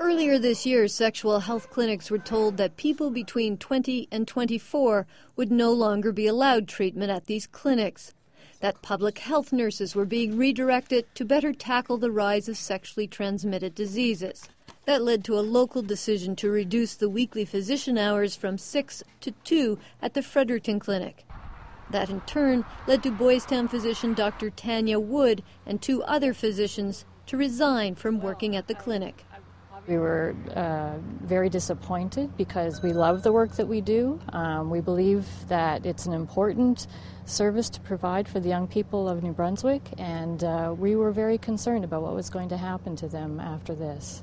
Earlier this year, sexual health clinics were told that people between 20 and 24 would no longer be allowed treatment at these clinics, that public health nurses were being redirected to better tackle the rise of sexually transmitted diseases. That led to a local decision to reduce the weekly physician hours from 6 to 2 at the Fredericton Clinic. That in turn led to Boys Town physician Dr. Tanya Wood and 2 other physicians to resign from working at the clinic. We were very disappointed because we love the work that we do. We believe that it's an important service to provide for the young people of New Brunswick, and we were very concerned about what was going to happen to them after this.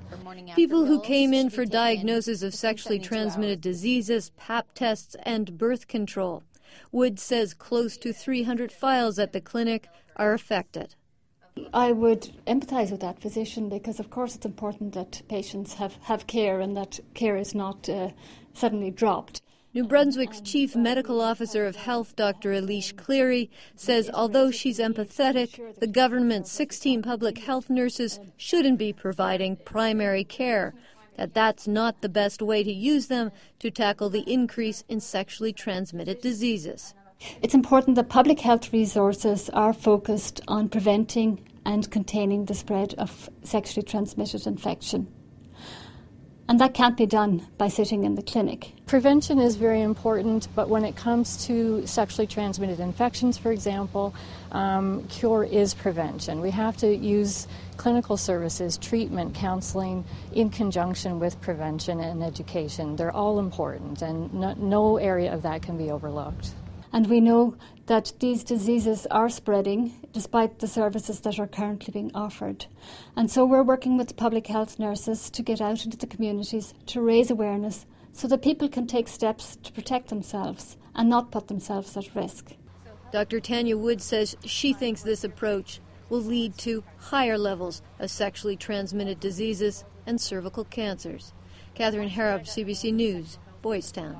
People who came in for diagnosis of sexually transmitted diseases, pap tests, and birth control. Wood says close to 300 files at the clinic are affected. I would empathise with that physician because, of course, it's important that patients have care and that care is not suddenly dropped. New Brunswick's Chief Medical Officer of Health, Dr. Elish Cleary, says although she's empathetic, the government's 16 public health nurses shouldn't be providing primary care, that's not the best way to use them to tackle the increase in sexually transmitted diseases. It's important that public health resources are focused on preventing and containing the spread of sexually transmitted infection. And that can't be done by sitting in the clinic. Prevention is very important, but when it comes to sexually transmitted infections, for example, cure is prevention. We have to use clinical services, treatment, counseling in conjunction with prevention and education. They're all important, and no area of that can be overlooked. And we know that these diseases are spreading despite the services that are currently being offered. And so we're working with public health nurses to get out into the communities to raise awareness so that people can take steps to protect themselves and not put themselves at risk. Dr. Tanya Wood says she thinks this approach will lead to higher levels of sexually transmitted diseases and cervical cancers. Catherine Harrop, CBC News, Boys Town.